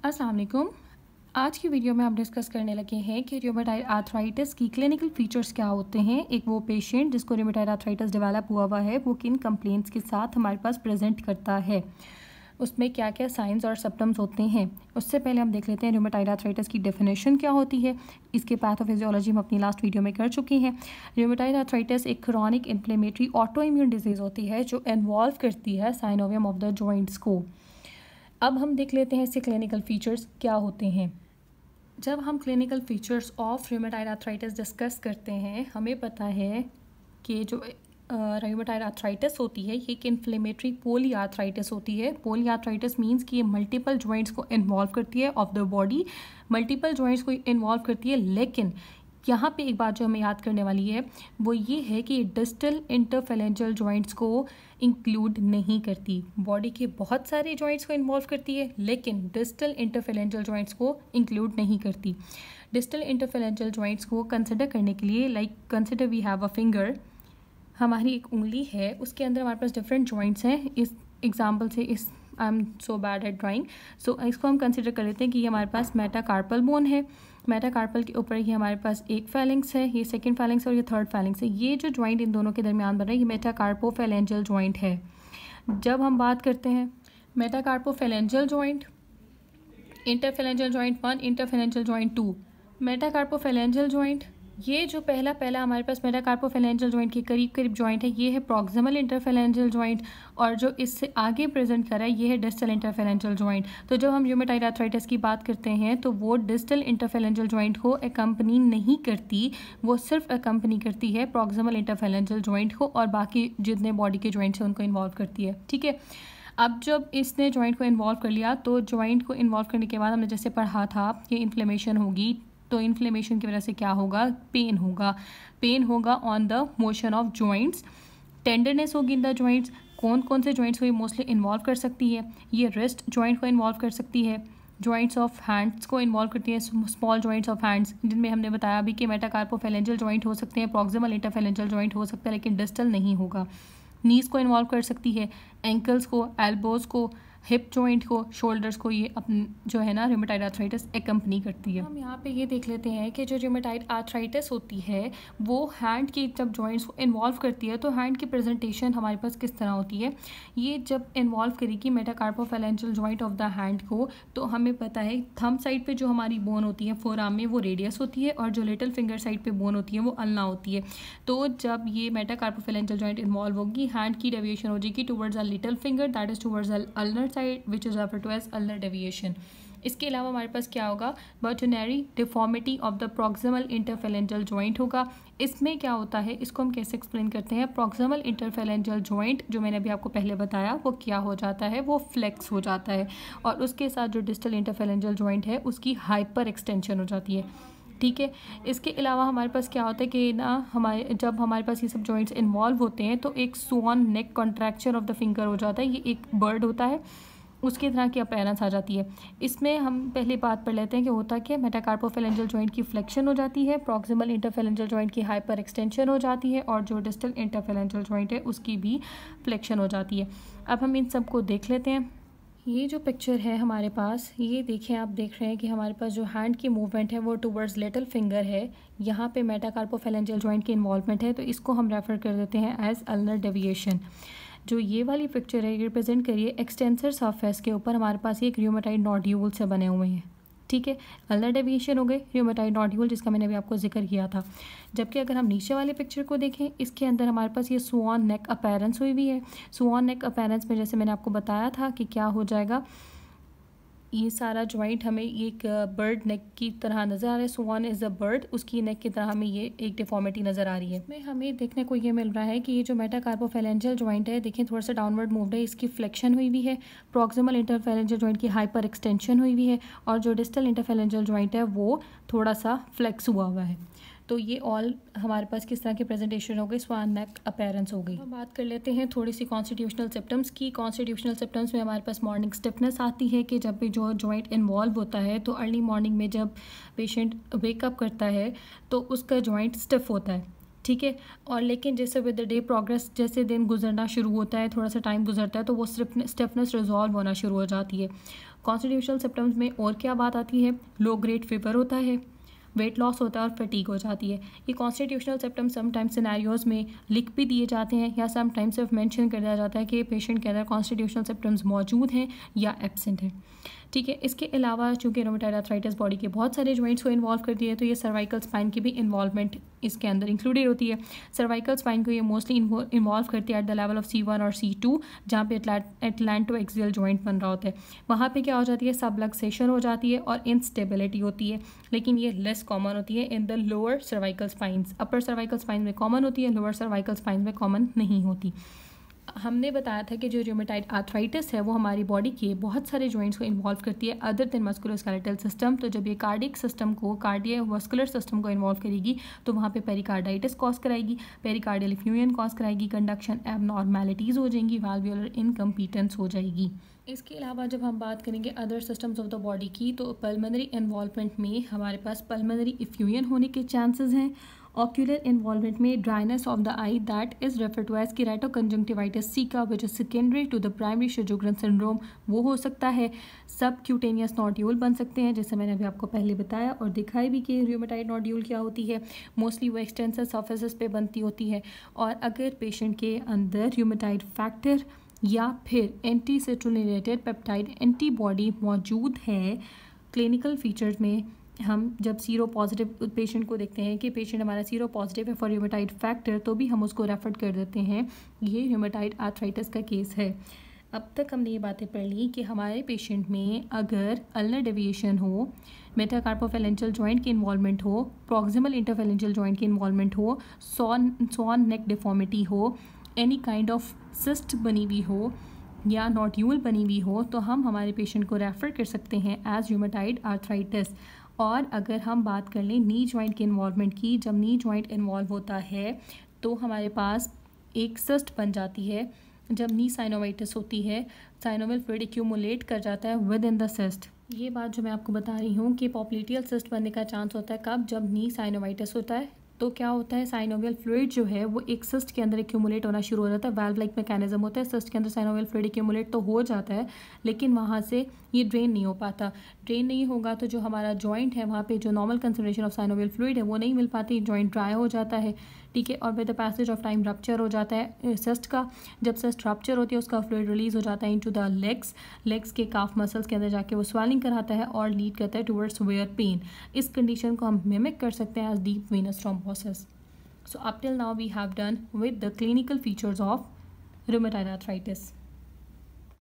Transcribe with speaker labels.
Speaker 1: अस्सलाम वालेकुम। आज की वीडियो में हम डिस्कस करने लगे हैं कि रूमेटॉइड आर्थराइटिस की क्लिनिकल फीचर्स क्या होते हैं। एक वो पेशेंट जिसको रूमेटॉइड आर्थराइटिस डेवलप हुआ हुआ है वो किन कंप्लेंट्स के साथ हमारे पास प्रेजेंट करता है, उसमें क्या क्या साइंस और सिम्टम्स होते हैं। उससे पहले हम देख लेते हैं रूमेटॉइड आर्थराइटिस की डेफिनेशन क्या होती है। इसके पैथोफिजियोलॉजी हम अपनी लास्ट वीडियो में कर चुके हैं। रूमेटॉइड आर्थराइटिस एक chronic inflammatory auto immune disease होती है जो इन्वॉल्व करती है साइनोवियम ऑफ द जॉइंट्स को। अब हम देख लेते हैं इसके क्लिनिकल फीचर्स क्या होते हैं। जब हम clinical features of rheumatoid arthritis discuss करते हैं, हमें पता है कि जो रूमेटॉइड आर्थराइटिस होती है ये एक इन्फ्लेमेटरी पोली आर्थराइटिस होती है। पोली आर्थराइटिस मीन्स कि ये मल्टीपल जॉइंट्स को इन्वॉल्व करती है of the body, multiple joints को इन्वॉल्व करती है। लेकिन यहाँ पे एक बात जो हमें याद करने वाली है वो ये है कि डिस्टल इंटरफेरेंशियल जॉइंट्स को इंक्लूड नहीं करती। बॉडी के बहुत सारे जॉइंट्स को इन्वॉल्व करती है लेकिन डिस्टल इंटरफेरेंशियल जॉइंट्स को इंक्लूड नहीं करती। डिस्टल इंटरफेरेंशियल जॉइंट्स को कंसिडर करने के लिए consider we have a finger, हमारी एक उंगली है, उसके अंदर हमारे पास डिफरेंट जॉइंट्स हैं। इस एग्जाम्पल से I am so bad at drawing, so इसको हम कंसिडर कर लेते हैं कि ये हमारे पास मेटाकार्पल बोन है। मेटाकार्पल के ऊपर ये हमारे पास एक फैलिंग्स है, ये सेकंड फैलिंग्स है और ये थर्ड फैलिंग्स है। ये जो जॉइंट इन दोनों के दरमियान बन रहा है ये मेटाकार्पोफैलेंजियल जॉइंट है। जब हम बात करते हैं metacarpophalangeal joint, interferential joint 1, interferential joint 2, metacarpophalangeal joint, ये जो पहला हमारे पास मेटाकार्पोफैलेंजियल जॉइंट के करीब करीब जॉइंट है ये है प्रॉक्सिमल इंटरफेरेंशियल जॉइंट, और जो इससे आगे प्रेजेंट कर रहा है ये है डिस्टल इंटरफेरेंशियल जॉइंट। तो जब हम रूमेटॉइड आर्थराइटिस की बात करते हैं तो वो डिस्टल इंटरफेरेंशियल जॉइंट को एकम्पनी नहीं करती, वो सिर्फ एकम्पनी करती है प्रॉक्सिमल इंटरफेरेंशियल जॉइंट को, और बाकी जितने बॉडी के जॉइंट्स हैं उनको इन्वॉल्व करती है। ठीक है, अब जब इसने जॉइंट को इन्वॉल्व कर लिया तो जॉइंट को इन्वॉल्व करने के बाद हमने जैसे पढ़ा था कि इन्फ्लेमेशन होगी, तो इन्फ्लेमेशन की वजह से क्या होगा, पेन होगा on the motion of joints, tenderness होगी इन द जॉइंट्स। कौन कौन से जॉइंट्स को ये मोस्टली इन्वॉल्व कर सकती है, ये रिस्ट जॉइंट को इन्वॉल्व कर सकती है, जॉइंट्स ऑफ हैंड्स को इन्वॉल्व करती है, स्मॉल जॉइंट्स ऑफ हैंड्स जिनमें हमने बताया भी कि मेटाकार्पोफैलेंजियल जॉइंट हो सकते हैं, प्रॉक्सिमल इंटरफेरेंशियल जॉइंट हो सकता है लेकिन डिस्टल नहीं होगा। नीज को इन्वॉल्व कर सकती है, एंकल्स को, एल्बोज़ को, हिप जॉइंट को, शोल्डर्स को, ये अपन जो है ना रूमेटॉइड आर्थराइटिस एकम्पनी करती है। हम यहाँ पे ये देख लेते हैं कि जो रूमेटॉइड आर्थराइटिस होती है वो हैंड की जब जॉइंट्स को इन्वॉल्व करती है तो हैंड की प्रेजेंटेशन हमारे पास किस तरह होती है। ये जब इन्वॉल्व करेगी मेटाकार्पोफैलेंजियल जॉइंट ऑफ द हैंड को, तो हमें पता है थंब साइड पे जो हमारी बोन होती है फोरआर्म में वो रेडियस होती है, और जो लिटिल फिंगर साइड पे बोन होती है वो अल्ना होती है। तो जब ये मेटाकार्पोफैलेंजियल जॉइंट इन्वॉल्व होगी हैंड की डेविएशन हो जाएगी towards a little finger, that is towards a ulnar side which is referred to as ulnar deviation. इसके अलावा हमारे पास क्या होगा, boutonniere deformity of the proximal interferential joint होगा। इसमें क्या होता है, इसको हम कैसे एक्सप्लेन करते हैं। प्रॉक्सिमल इंटरफेरेंशियल जॉइंट जो मैंने अभी आपको पहले बताया वो क्या हो जाता है, वो फ्लेक्स हो जाता है, और उसके साथ जो डिस्टल इंटरफेरेंशियल जॉइंट है उसकी हाइपर एक्सटेंशन हो जाती है। ठीक है, इसके अलावा हमारे पास क्या होता है कि ना जब हमारे पास ये सब जॉइंट्स इन्वॉल्व होते हैं तो एक स्वान नेक कॉन्ट्रैक्शन ऑफ द फिंगर हो जाता है। ये एक बर्ड होता है उसकी तरह की अपीयरेंस आ जाती है। इसमें हम पहले बात पढ़ लेते हैं कि होता क्या, मेटाकार्पोफैलेंजियल जॉइंट की फ्लेक्शन हो जाती है, प्रॉक्सिमल इंटरफेरेंशियल जॉइंट की हाइपर एक्सटेंशन हो जाती है, और जो डिस्टल इंटरफेरेंशियल जॉइंट है उसकी भी फ्लेक्शन हो जाती है। अब हम इन सबको देख लेते हैं। ये जो पिक्चर है हमारे पास, ये देखें, आप देख रहे हैं कि हमारे पास जो हैंड की मूवमेंट है वो टुवर्ड्स लिटिल फिंगर है। यहाँ पे मेटाकार्पोफैलेंजियल जॉइंट की इन्वॉल्वमेंट है तो इसको हम रेफर कर देते हैं एज अल्नर डेविएशन। जो ये वाली पिक्चर है ये रिप्रेजेंट करिए एक्सटेंसर सरफेस के ऊपर हमारे पास एक रूमेटॉइड नोड्यूल से बने हुए हैं। ठीक है, अल्नर डेविएशन हो गए, रूमेटॉइड नोड्यूल जिसका मैंने अभी आपको जिक्र किया था। जबकि अगर हम नीचे वाले पिक्चर को देखें, इसके अंदर हमारे पास ये स्वान नेक अपीयरेंस हुई हुई है। स्वान नेक अपीयरेंस में जैसे मैंने आपको बताया था कि क्या हो जाएगा, ये सारा जॉइंट हमें एक बर्ड नेक की तरह नज़र आ रहा है। स्वान इज़ अ बर्ड, उसकी नेक की तरह हमें ये एक डिफॉर्मिटी नज़र आ रही है। इसमें हमें देखने को ये मिल रहा है कि ये जो मेटाकार्पोफैलेंजियल जॉइंट है, देखें थोड़ा सा डाउनवर्ड मूव्ड है, इसकी फ्लेक्शन हुई हुई है, प्रॉक्सिमल इंटरफेरेंशियल जॉइंट की हाइपर एक्सटेंशन हुई हुई है, और जो डिस्टल इंटरफेरेंशियल जॉइंट है वो थोड़ा सा फ्लेक्स हुआ हुआ है। तो ये ऑल हमारे पास किस तरह की प्रेजेंटेशन हो गई, स्वान नेक अपीयरेंस हो गई। हम बात कर लेते हैं थोड़ी सी कॉन्स्टिट्यूशनल सिम्टम्स की। कॉन्स्टिट्यूशनल सिम्टम्स में हमारे पास मॉर्निंग स्टिफनेस आती है कि जब भी जो जॉइंट इन्वॉल्व होता है तो अर्ली मॉर्निंग में जब पेशेंट वेकअप करता है तो उसका जॉइंट स्टिफ होता है। ठीक है, और लेकिन जैसे विद द डे प्रोग्रेस, जैसे दिन गुजरना शुरू होता है, थोड़ा सा टाइम गुजरता है तो वो स्टिफनेस रिजॉल्व होना शुरू हो जाती है। कॉन्स्टिट्यूशनल सिम्टम्स में और क्या बात आती है, लो ग्रेड फीवर होता है, वेट लॉस होता है और फटीग हो जाती है। ये कॉन्स्टिट्यूशनल सिम्टम्स समटाइम्स सिनेरियोज में लिख भी दिए जाते हैं या समटाइम्स सिर्फ मेंशन कर दिया जाता है कि पेशेंट के अंदर कॉन्स्टिट्यूशनल सिम्टम्स मौजूद हैं या एब्सेंट हैं। ठीक है, इसके अलावा चूँकि रूमेटॉइड आर्थराइटिस बॉडी के बहुत सारे जॉइंट्स को इन्वॉल्व करती है, तो ये सर्वाइकल स्पाइन की भी इन्वॉल्वमेंट इसके अंदर इंक्लूडेड होती है। सर्वाइकल स्पाइन को ये मोस्टली इन्वॉल्व करती है at the level of C1 और C2, जहाँ पे एटलांटो एक्सियल जॉइंट बन रहा होता है। वहाँ पे क्या हो जाती है, सबलक्सेशन हो जाती है और इंस्टेबिलिटी होती है, लेकिन ये लेस कॉमन होती है in the lower cervical spines. Upper cervical spine में कॉमन होती है, लोअर सर्वाइकल स्पाइन में कॉमन नहीं होती। हमने बताया था कि जो रूमेटॉइड आर्थराइटिस है वो हमारी बॉडी के बहुत सारे जॉइंट्स को इन्वॉल्व करती है अदर देन मस्कुलोस्केलेटल सिस्टम। तो जब ये कार्डियक सिस्टम को, कार्डियोवास्कुलर सिस्टम को इन्वॉल्व करेगी तो वहाँ पे पेरिकार्डाइटिस कॉज कराएगी, पेरिकार्डियल एफ्यूजन कॉज कराएगी, कंडक्शन एबनॉर्मेलिटीज़ हो जाएंगी, वाल्वुलर इनकम्पीटेंस हो जाएगी। इसके अलावा जब हम बात करेंगे other systems of the body की, तो पल्मोनरी इन्वॉल्वमेंट में हमारे पास पल्मोनरी एफ्यूजन होने के चांसेस हैं। ऑक्यूलर इन्वॉल्वमेंट में dryness of the eye that is refer to as keratoconjunctivitis sicca which is secondary to the primary sjogren syndrome, वो हो सकता है। सब क्यूटेनियस नोड्यूल बन सकते हैं, जैसे मैंने अभी आपको पहले बताया और दिखाई भी कि रूमेटॉइड नोड्यूल क्या होती है। मोस्टली वो एक्सटेंसिव सर्फेसिस पे बनती होती है, और अगर पेशेंट के अंदर रूमेटॉइड फैक्टर या फिर एंटी सिट्रुलिनेटेड पेप्टाइड एंटीबॉडी मौजूद है, क्लिनिकल फीचर्स में हम जब सीरो पॉजिटिव पेशेंट को देखते हैं कि पेशेंट हमारा सीरो पॉजिटिव है फॉर रूमेटॉइड फैक्टर, तो भी हम उसको रेफर कर देते हैं ये रूमेटॉइड आर्थराइटिस का केस है। अब तक हमने ये बातें पढ़ ली कि हमारे पेशेंट में अगर अल्नर डेविएशन हो, मेटाकार्पोफेलेंशियल जॉइंट की इन्वॉल्वमेंट हो, प्रॉक्सिमल इंटरफेलेंशियल जॉइंट की इन्वॉल्वमेंट हो, सॉन नेक डिफॉर्मिटी हो, एनी काइंड ऑफ सिस्ट बनी हुई हो या नोड्यूल बनी हुई हो, तो हम हमारे पेशेंट को रेफ़र कर सकते हैं एज रूमेटॉइड आर्थराइटिस। और अगर हम बात कर लें नी जॉइंट के इन्वॉल्वमेंट की, जब नी जॉइंट इन्वॉल्व होता है तो हमारे पास एक सिस्ट बन जाती है। जब नी साइनोवाइटिस होती है, साइनोवियल फ्लूइड एक्यूमुलेट कर जाता है विद इन द सिस्ट। ये बात जो मैं आपको बता रही हूँ कि पॉप्लिटियल सिस्ट बनने का चांस होता है कब, जब नी साइनोवाइटिस होता है। तो क्या होता है, साइनोवियल फ्लूइड जो है वो एक सिस्ट के अंदर एक्यूमुलेट होना शुरू हो जाता है। वाल्व लाइक मैकेनिज्म होता है, सिस्ट के अंदर साइनोवियल फ्लूइड एक्यूमुलेट तो हो जाता है, लेकिन वहाँ से ये ड्रेन नहीं हो पाता। ड्रेन नहीं होगा तो जो हमारा जॉइंट है वहाँ पे जो normal concentration of synovial fluid है वो नहीं मिल पाती, जॉइंट ड्राई हो जाता है। ठीक है, और with the passage of time rupture हो जाता है सिस्ट का। जब सिस्ट रप्चर होती है उसका फ्लूइड रिलीज हो जाता है इनटू द लेग्स के काफ मसल्स के अंदर जाके वो स्वेलिंग कराता है और लीड करता है टुवर्ड्स वेयर पेन। इस कंडीशन को हम मिमिक कर सकते हैं as deep venous thrombosis. So up till now we have done with the clinical features of rheumatoid arthritis.